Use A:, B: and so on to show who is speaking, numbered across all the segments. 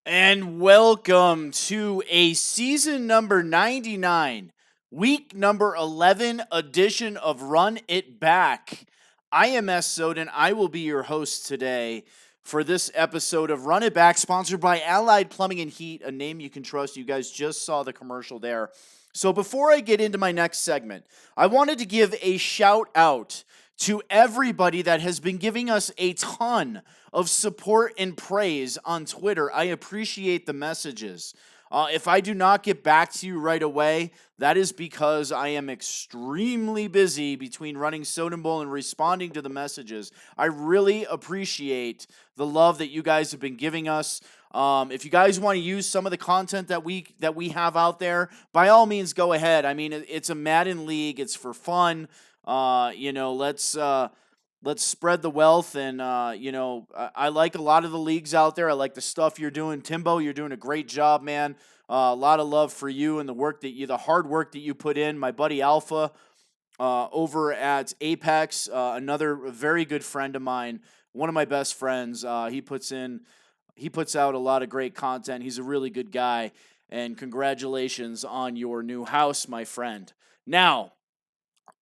A: And welcome to a season number 99, week number 11 edition of Run It Back. I am Soden. I will be your host today for this episode of Run It Back, sponsored by Allied Plumbing and Heat, a name you can trust. You guys just saw the commercial there. So before I get into my next segment, I wanted to give a shout out to everybody that has been giving us a ton of support and praise on Twitter. I appreciate the messages. If I do not get back to you right away, that is because I am extremely busy between running Soden Bowl and responding to the messages. I really appreciate the love that you guys have been giving us. If you guys want to use some of the content that we have out there, by all means, go ahead. I mean, it's a Madden league. It's for fun. Let's spread the wealth. And, I like a lot of the leagues out there. I like the stuff you're doing. Timbo, you're doing a great job, man. A lot of love for you and the hard work that you put in. My buddy Alpha over at Apex, another very good friend of mine, one of my best friends. He puts out a lot of great content. He's a really good guy. And congratulations on your new house, my friend. Now,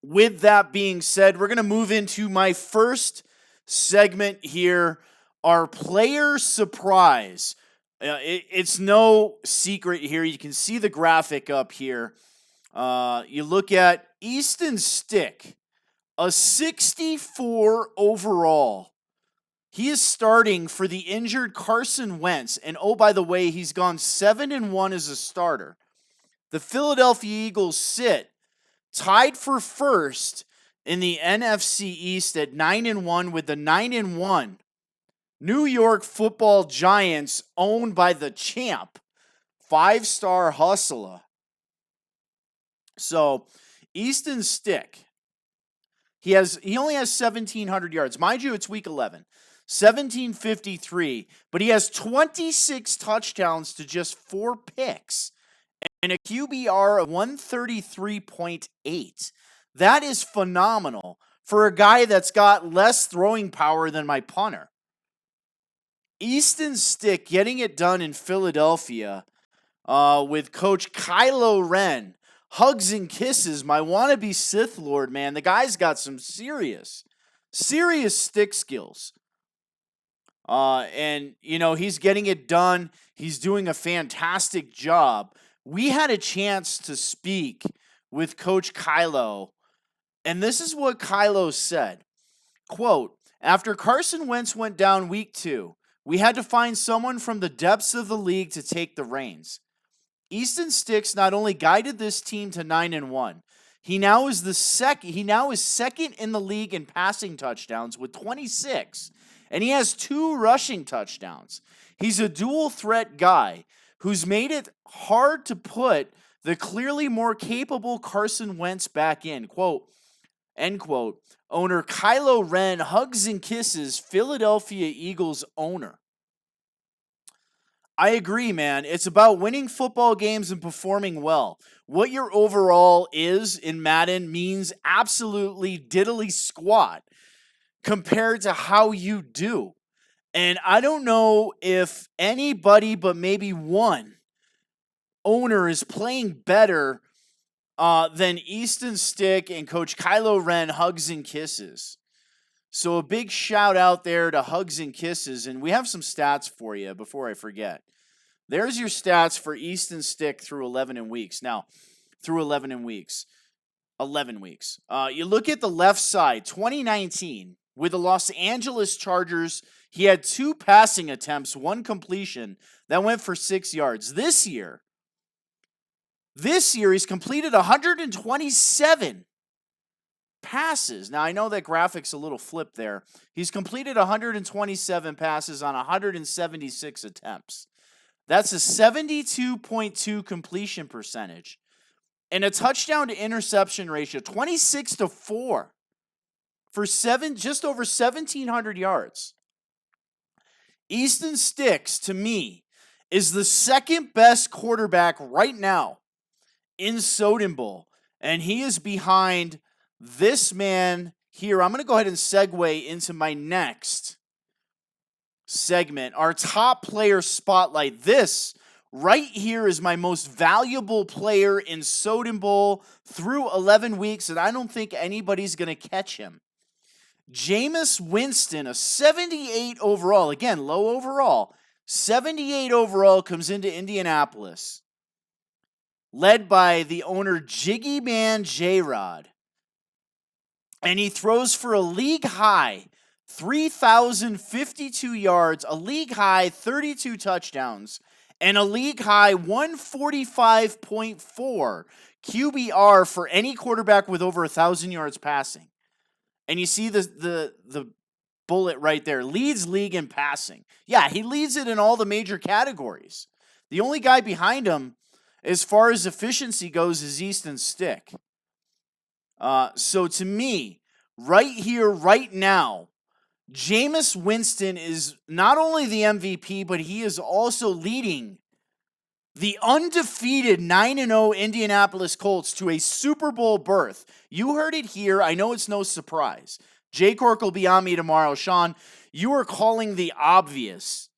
A: with that being said, we're going to move into my first segment here, our player surprise. It's no secret here. You can see the graphic up here. You look at Easton Stick, a 64 overall. He is starting for the injured Carson Wentz. And oh, by the way, he's gone 7-1 as a starter. The Philadelphia Eagles sit tied for first in the NFC East at 9-1 with the 9-1 New York Football Giants, owned by the champ, 5-star hustler. So, Easton Stick, he only has 1,700 yards. Mind you, it's week 11. 1,753, but he has 26 touchdowns to just 4 picks and a QBR of 133.8. That is phenomenal for a guy that's got less throwing power than my punter. Easton Stick getting it done in Philadelphia with Coach Kylo Ren. Hugs and kisses, my wannabe Sith Lord, man. The guy's got some serious stick skills. He's getting it done. He's doing a fantastic job. We had a chance to speak with Coach Kylo, and this is what Kylo said. Quote, after Carson Wentz went down week 2, we had to find someone from the depths of the league to take the reins. Easton Sticks not only guided this team to 9-1, he now is second in the league in passing touchdowns with 26. And he has 2 rushing touchdowns. He's a dual threat guy who's made it hard to put the clearly more capable Carson Wentz back in. Quote, end quote. Owner Kylo Ren hugs and kisses Philadelphia Eagles owner. I agree, man. It's about winning football games and performing well. What your overall is in Madden means absolutely diddly squat compared to how you do. And I don't know if anybody but maybe one owner is playing better than Easton Stick and Coach Kylo Ren hugs and kisses. So a big shout out there to hugs and kisses. And we have some stats for you before I forget. There's your stats for Easton Stick through 11 weeks. Now, through 11 weeks. You look at the left side, 2019. With the Los Angeles Chargers, he had 2 passing attempts, 1 completion that went for 6 yards. This year, he's completed 127 passes. Now, I know that graphic's a little flipped there. He's completed 127 passes on 176 attempts. That's a 72.2 completion percentage and a touchdown to interception ratio, 26-4. For just over 1,700 yards. Easton Sticks, to me, is the second best quarterback right now in Soden Bowl. And he is behind this man here. I'm going to go ahead and segue into my next segment, our top player spotlight. This right here is my most valuable player in Soden Bowl through 11 weeks, and I don't think anybody's going to catch him. Jameis Winston, a 78 overall. Again, low overall. 78 overall comes into Indianapolis, led by the owner Jiggy Man J-Rod. And he throws for a league high 3,052 yards, a league high 32 touchdowns, and a league high 145.4 QBR for any quarterback with over 1,000 yards passing. And you see the bullet right there. Leads league in passing. Yeah, he leads it in all the major categories. The only guy behind him, as far as efficiency goes, is Easton Stick. So to me, right here, right now, Jameis Winston is not only the MVP, but he is also leading the undefeated 9-0 Indianapolis Colts to a Super Bowl berth. You heard it here. I know it's no surprise. Jay Cork will be on me tomorrow. Sean, you are calling the obvious.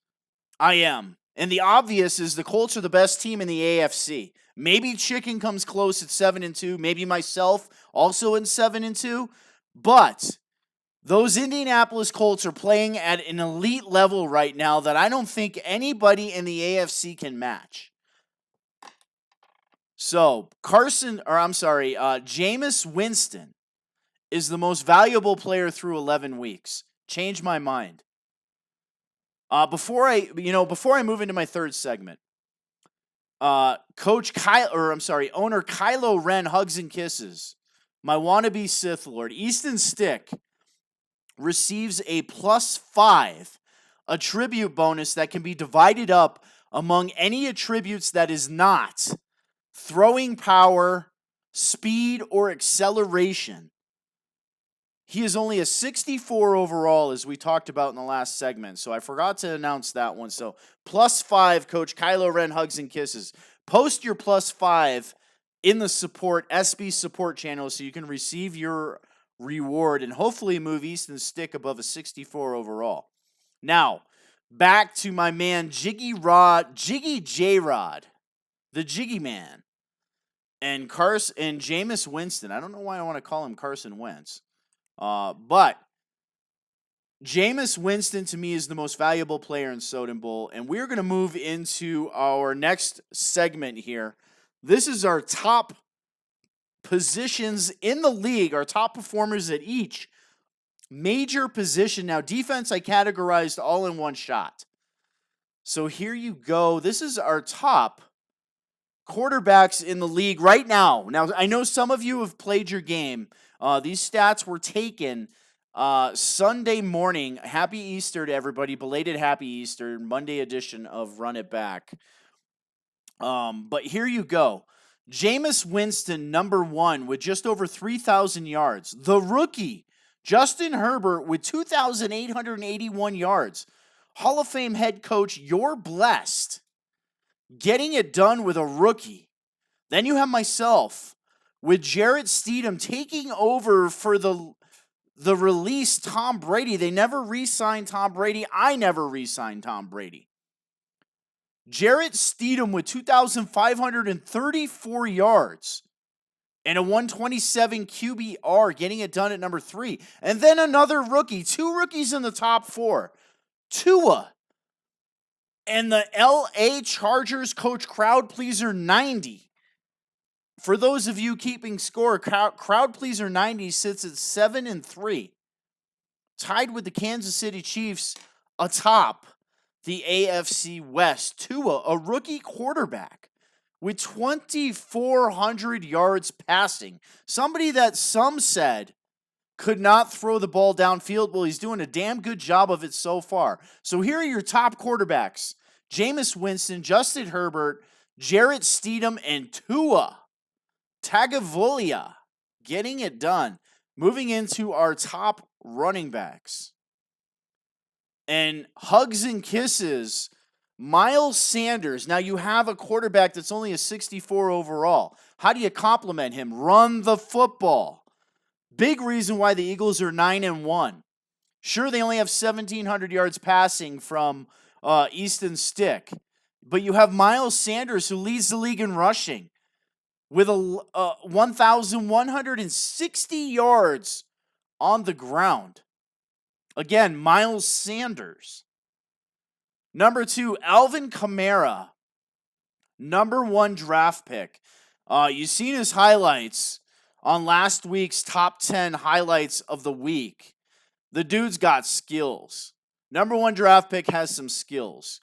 A: I am. And the obvious is the Colts are the best team in the AFC. Maybe Chicken comes close at 7-2. Maybe myself also in 7-2. But those Indianapolis Colts are playing at an elite level right now that I don't think anybody in the AFC can match. So, Jameis Winston is the most valuable player through 11 weeks. Change my mind. Before I move into my third segment, owner Kylo Ren hugs and kisses. My wannabe Sith Lord, Easton Stick, receives a +5 attribute bonus that can be divided up among any attributes that is not throwing power, speed, or acceleration. He is only a 64 overall, as we talked about in the last segment, so I forgot to announce that one. So +5, Coach Kylo Ren hugs and kisses. Post your +5 in the SB support channel so you can receive your reward and hopefully move Easton Stick above a 64 overall. Now, back to my man Jiggy J-Rod, the Jiggy Man, and Jameis Winston. I don't know why I want to call him Carson Wentz. But Jameis Winston, to me, is the most valuable player in Soden Bowl, and we're going to move into our next segment here. This is our top positions in the league, our top performers at each major position. Now, defense I categorized all in one shot. So here you go. This is our top quarterbacks in the league right now. Now, I know some of you have played your game. These stats were taken Sunday morning. Happy Easter to everybody. Belated Happy Easter, Monday edition of Run It Back. But here you go. Jameis Winston, number 1, with just over 3,000 yards. The rookie, Justin Herbert, with 2,881 yards. Hall of Fame head coach, you're blessed. Getting it done with a rookie. Then you have myself with Jarrett Stidham taking over for the released Tom Brady. They never re-signed Tom Brady. I never re-signed Tom Brady. Jarrett Stidham with 2,534 yards and a 127 QBR, getting it done at number 3. And then another rookie, 2 rookies in the top 4. Tua and the LA Chargers coach Crowd Pleaser 90. For those of you keeping score, Crowd Pleaser 90 sits at 7-3, tied with the Kansas City Chiefs atop the AFC West. Tua, a rookie quarterback with 2,400 yards passing. Somebody that some said could not throw the ball downfield. Well, he's doing a damn good job of it so far. So here are your top quarterbacks. Jameis Winston, Justin Herbert, Jarrett Stidham, and Tua Tagovailoa getting it done. Moving into our top running backs. And hugs and kisses, Miles Sanders. Now you have a quarterback that's only a 64 overall. How do you compliment him? Run the football. Big reason why the Eagles are 9-1. Sure, they only have 1,700 yards passing from Easton Stick, but you have Miles Sanders, who leads the league in rushing with 1,160 yards on the ground. Again, Miles Sanders. Number 2, Alvin Kamara, number 1 draft pick. You've seen his highlights on last week's top 10 highlights of the week. The dude's got skills. Number 1 draft pick has some skills.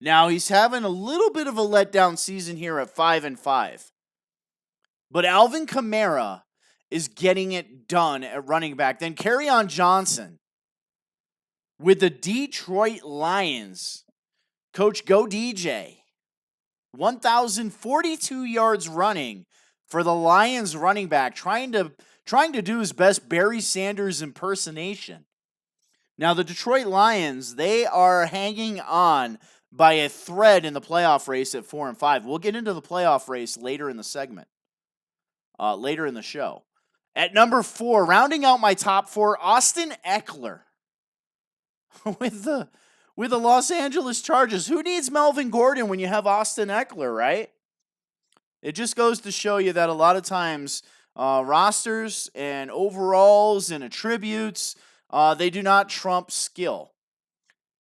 A: Now, he's having a little bit of a letdown season here at 5-5. But Alvin Kamara is getting it done at running back. Then Kerryon Johnson with the Detroit Lions. Coach Go DJ. 1,042 yards running for the Lions running back, trying to do his best Barry Sanders impersonation. Now, the Detroit Lions, they are hanging on by a thread in the playoff race at 4-5. We'll get into the playoff race later in the segment, later in the show. At number 4, rounding out my top 4, Austin Eckler with the Los Angeles Chargers. Who needs Melvin Gordon when you have Austin Eckler, right? It just goes to show you that a lot of times rosters and overalls and attributes, they do not trump skill.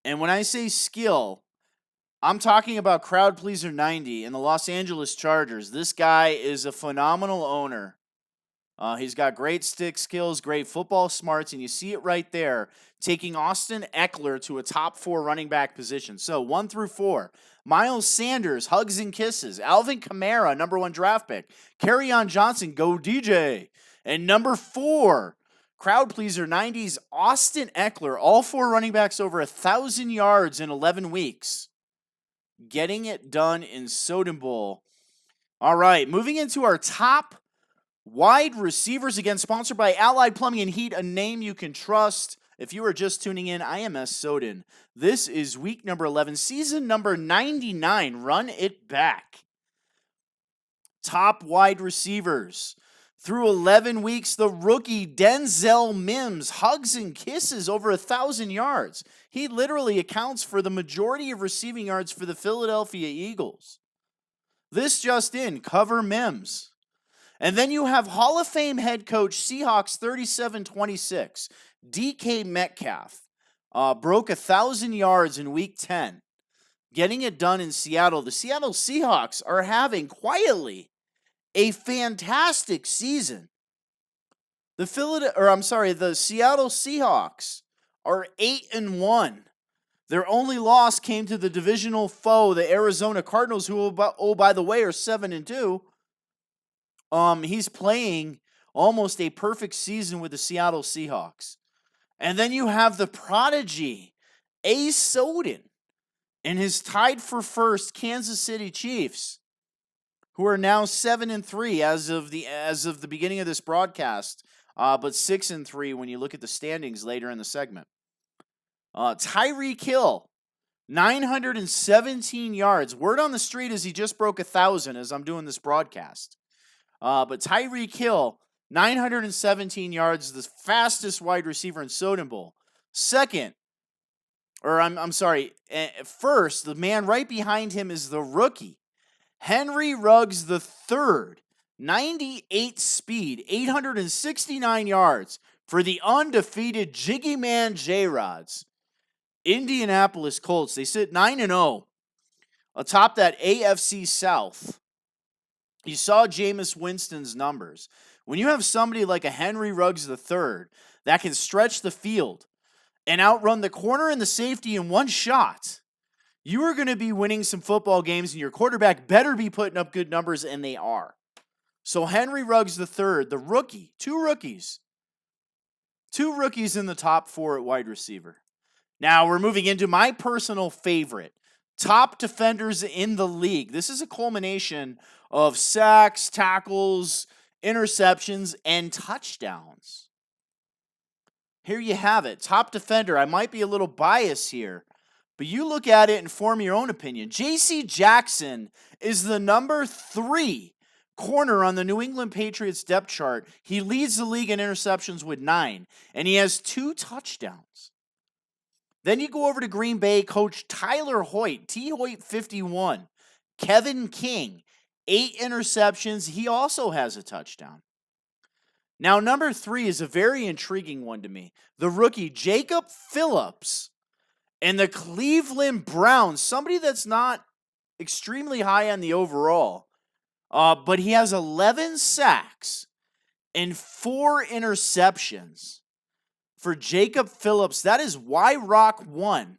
A: And when I say skill, I'm talking about crowd pleaser 90 and the Los Angeles Chargers. This guy is a phenomenal owner. He's got great stick skills, great football smarts, and you see it right there, taking Austin Eckler to a top 4 running back position. So 1 through 4, Miles Sanders, hugs and kisses. Alvin Kamara, number 1 draft pick. Kerryon Johnson, go DJ. And number 4, crowd pleaser 90s, Austin Eckler. All 4 running backs over 1,000 yards in 11 weeks. Getting it done in Soden Bowl. All right, moving into our top wide receivers, again, sponsored by Allied Plumbing and Heat, a name you can trust. If you are just tuning in, I am Soden. This is week number 11, season number 99. Run it back. Top wide receivers. Through 11 weeks, the rookie Denzel Mims, hugs and kisses over 1,000 yards. He literally accounts for the majority of receiving yards for the Philadelphia Eagles. This just in, cover Mims. And then you have Hall of Fame head coach, Seahawks 37-26, DK Metcalf. Broke 1,000 yards in week 10. Getting it done in Seattle. The Seattle Seahawks are having quietly a fantastic season. The Seattle Seahawks are 8-1. Their only loss came to the divisional foe, the Arizona Cardinals, who, by the way, are 7-2. He's playing almost a perfect season with the Seattle Seahawks. And then you have the prodigy, Soden, and his tied for first Kansas City Chiefs, who are now 7-3 as of the beginning of this broadcast, but 6-3 when you look at the standings later in the segment. Tyreek Hill, 917 yards. Word on the street is he just broke 1,000 as I'm doing this broadcast. But Tyreek Hill, 917 yards, the fastest wide receiver in Soden Bowl. First, the man right behind him is the rookie, Henry Ruggs III, 98 speed, 869 yards for the undefeated Jiggy Man J-Rods. Indianapolis Colts, they sit 9-0 atop that AFC South. You saw Jameis Winston's numbers. When you have somebody like a Henry Ruggs III that can stretch the field and outrun the corner and the safety in one shot, you are going to be winning some football games, and your quarterback better be putting up good numbers, and they are. So Henry Ruggs III, the rookie, two rookies in the top 4 at wide receiver. Now we're moving into my personal favorite, top defenders in the league. This is a culmination of sacks, tackles, interceptions, and touchdowns. Here you have it. Top defender. I might be a little biased here, but you look at it and form your own opinion. J.C. Jackson is the number 3 corner on the New England Patriots depth chart. He leads the league in interceptions with 9, and he has 2 touchdowns. Then you go over to Green Bay, coach Tyler Hoyt, T. Hoyt 51. Kevin King, 8 interceptions. He also has a touchdown. Now, number 3 is a very intriguing one to me. The rookie, Jacob Phillips, and the Cleveland Browns, somebody that's not extremely high on the overall, but he has 11 sacks and 4 interceptions. For Jacob Phillips, that is Y-Rock 1.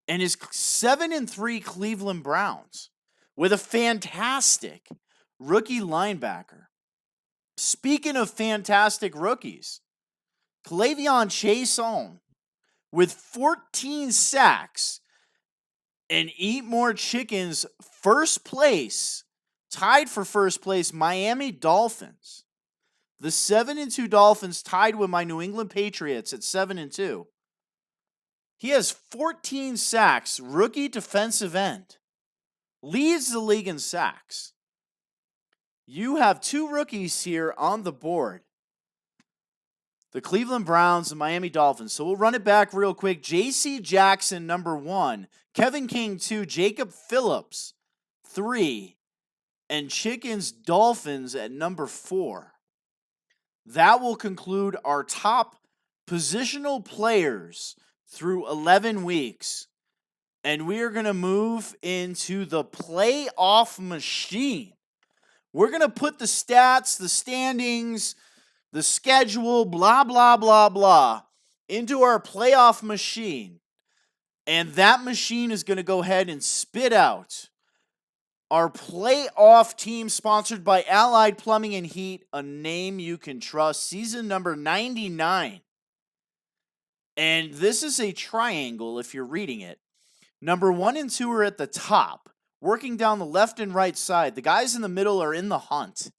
A: And his 7-3 Cleveland Browns with a fantastic rookie linebacker. Speaking of fantastic rookies, K'Lavon Chaisson with 14 sacks and Eat More Chickens, first place, tied for first place, Miami Dolphins. The 7-2 Dolphins tied with my New England Patriots at 7-2. He has 14 sacks, rookie defensive end. Leads the league in sacks. You have 2 rookies here on the board. The Cleveland Browns and Miami Dolphins. So we'll run it back real quick. J.C. Jackson, number 1. Kevin King, 2. Jacob Phillips, 3. And Chickens Dolphins at number 4. That will conclude our top positional players through 11 weeks. And we are going to move into the playoff machine. We're going to put the stats, the standings, the schedule, blah, blah, blah, blah, into our playoff machine. And that machine is going to go ahead and spit out our playoff team sponsored by Allied Plumbing and Heat, a name you can trust, season number 99. And this is a triangle if you're reading it. Number 1 and 2 are at the top, working down the left and right side. The guys in the middle are in the hunt.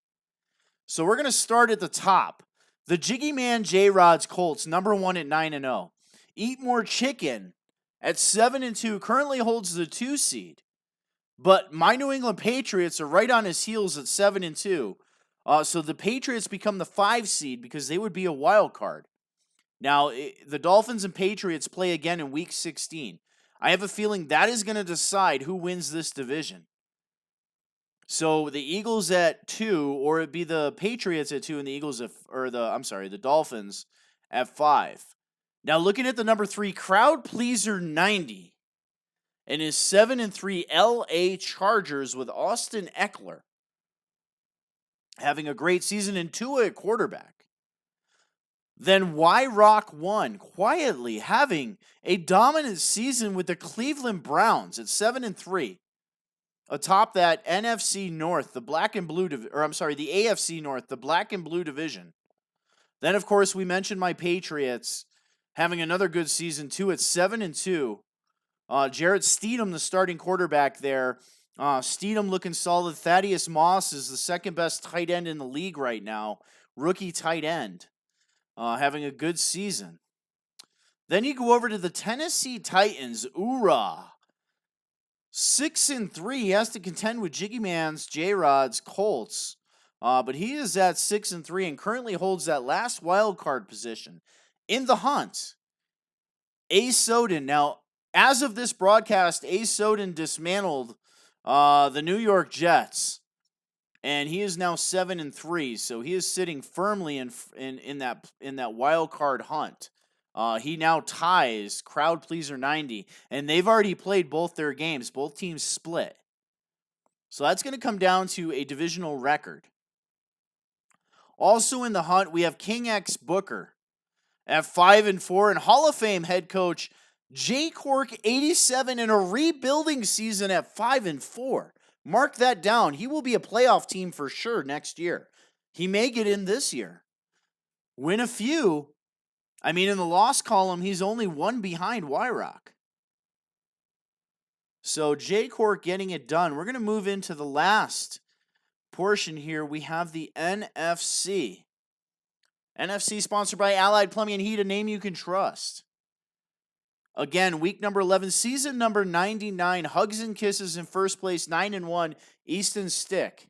A: So we're going to start at the top. The Jiggy Man J-Rod's Colts, number 1 at 9-0. Eat More Chicken at 7-2, currently holds the 2 seed. But my New England Patriots are right on his heels at 7-2. So the Patriots become the 5 seed because they would be a wild card. Now, the Dolphins and Patriots play again in Week 16. I have a feeling that is going to decide who wins this division. So the Eagles at 2, or it'd be the Patriots at 2 and the Eagles at, the Dolphins at 5. Now looking at the number 3, Crowd Pleaser 90, and his 7-3 LA Chargers with Austin Eckler having a great season, and Tua at quarterback. Then Y-Rock 1 quietly having a dominant season with the Cleveland Browns at 7-3. Atop that NFC North, the black and blue, the AFC North, the black and blue division. Then, of course, we mentioned my Patriots having another good season too at 7-2. Jarrett Steedham, the starting quarterback there. Steedham looking solid. Thaddeus Moss is the second best tight end in the league right now. Rookie tight end. Having a good season. Then you go over to the Tennessee Titans. Oorah. 6-3. He has to contend with Jiggy Man's J-Rod's Colts. But he is at 6-3 and currently holds that last wild card position. In the hunt, Ace Soden. Now, as of this broadcast, Ace Soden dismantled the New York Jets. And he is now 7-3, so he is sitting firmly in that wild card hunt. He now ties Crowd Pleaser 90, and they've already played both their games. Both teams split. So that's going to come down to a divisional record. Also in the hunt, we have King X Booker at 5-4, and Hall of Fame head coach Jay Cork 87 in a rebuilding season at 5-4. Mark that down. He will be a playoff team for sure next year. He may get in this year. Win a few. I mean, in the loss column, he's only one behind Y-Rock. So Jay Cork getting it done. We're going to move into the last portion here. We have the NFC. NFC sponsored by Allied Plumbing and Heat, a name you can trust. Again, week number 11, season number 99, Hugs and Kisses in first place, 9-1, Easton Stick,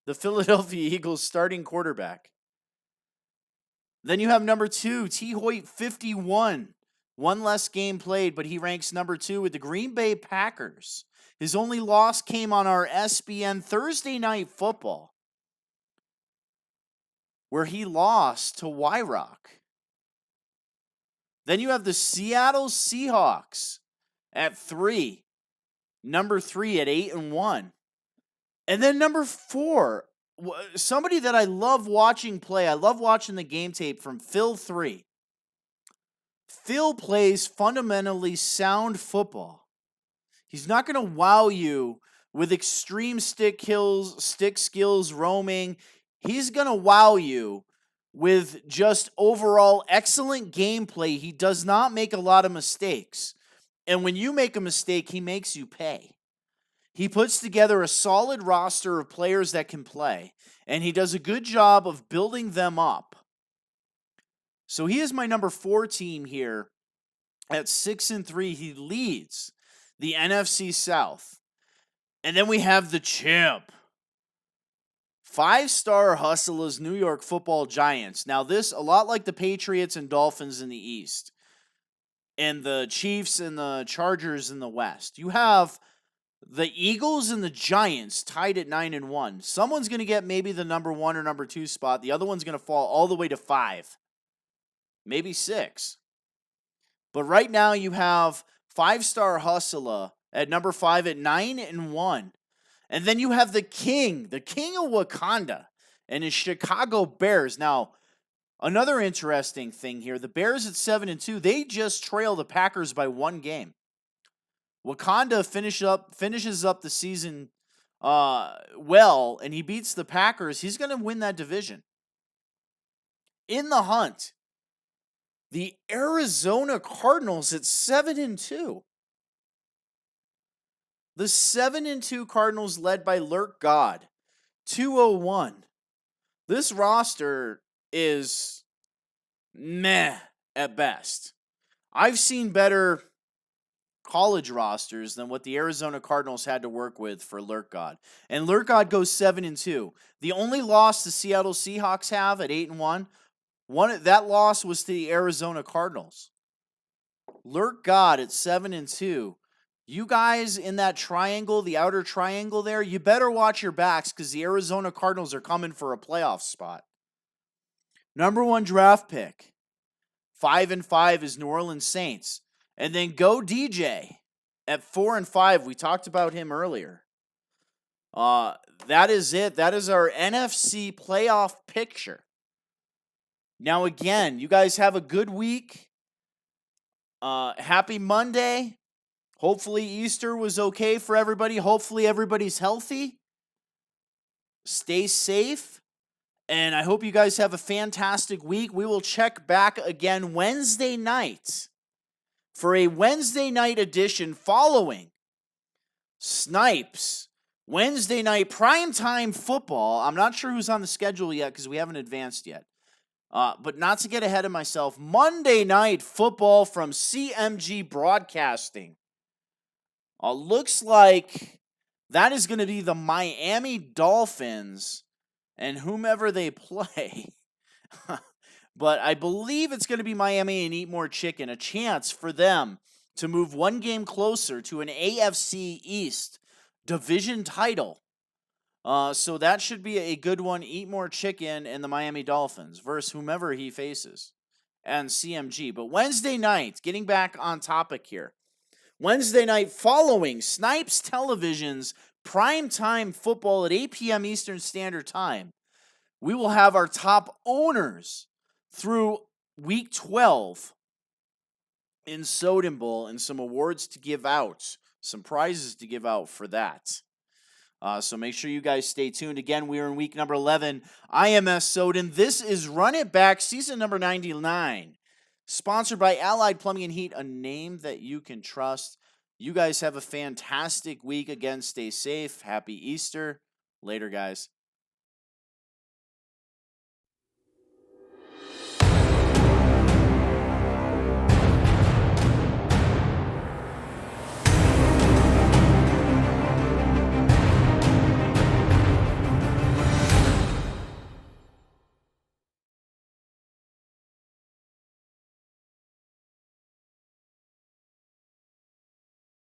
A: the Philadelphia Eagles starting quarterback. Then you have number 2, T. Hoyt 51, one less game played, but he ranks number 2 with the Green Bay Packers. His only loss came on our SBN Thursday Night Football, where he lost to Y-Rock. Then you have the Seattle Seahawks at 3. Number 3 at 8-1. And then number 4, somebody that I love watching play. I love watching the game tape from Phil 3. Phil plays fundamentally sound football. He's not going to wow you with extreme stick skills, roaming. He's going to wow you with just overall excellent gameplay. He does not make a lot of mistakes. And when you make a mistake, he makes you pay. He puts together a solid roster of players that can play, and he does a good job of building them up. So he is my number 4 team here at 6-3. He leads the NFC South. And then we have the champ, 5-star hustlers New York Football Giants. Now this, a lot like the Patriots and Dolphins in the East, and the Chiefs and the Chargers in the West. You have the Eagles and the Giants tied at 9-1. Someone's going to get maybe the number 1 or number 2 spot. The other one's going to fall all the way to 5. Maybe 6. But right now you have 5-star hustler at number 5 at 9-1. And then you have the king of Wakanda, and his Chicago Bears. Now, another interesting thing here, the Bears at 7-2, they just trail the Packers by 1 game. Wakanda finishes up the season well, and he beats the Packers. He's going to win that division. In the hunt, the Arizona Cardinals at 7-2. The 7-2 Cardinals led by Lurk God, 201. This roster is meh at best. I've seen better college rosters than what the Arizona Cardinals had to work with for Lurk God. And Lurk God goes 7-2. The only loss the Seattle Seahawks have at 8-1, that loss was to the Arizona Cardinals. Lurk God at 7-2. You guys in that triangle, the outer triangle there, you better watch your backs because the Arizona Cardinals are coming for a playoff spot. Number 1 draft pick, 5-5 is New Orleans Saints. And then go DJ at 4-5. We talked about him earlier. That is it. That is our NFC playoff picture. Now again, you guys have a good week. Happy Monday. Hopefully Easter was okay for everybody. Hopefully everybody's healthy. Stay safe. And I hope you guys have a fantastic week. We will check back again Wednesday night for a Wednesday night edition following Snipes. Wednesday night primetime football. I'm not sure who's on the schedule yet because we haven't advanced yet. But not to get ahead of myself, Monday night football from CMG Broadcasting. Looks like that is going to be the Miami Dolphins and whomever they play. But I believe it's going to be Miami and Eat More Chicken, a chance for them to move 1 game closer to an AFC East division title. So that should be a good one. Eat More Chicken and the Miami Dolphins versus whomever he faces and CMG. But Wednesday night, getting back on topic here. Wednesday night following Snipes Television's primetime football at 8 p.m. Eastern Standard Time. We will have our top owners through week 12 in Soden Bowl and some awards to give out, some prizes to give out for that. So make sure you guys stay tuned. Again, we are in week number 11. IMS Soden. This is Run It Back, season number 99. Sponsored by Allied Plumbing and Heat, a name that you can trust. You guys have a fantastic week. Again, stay safe. Happy Easter. Later, guys.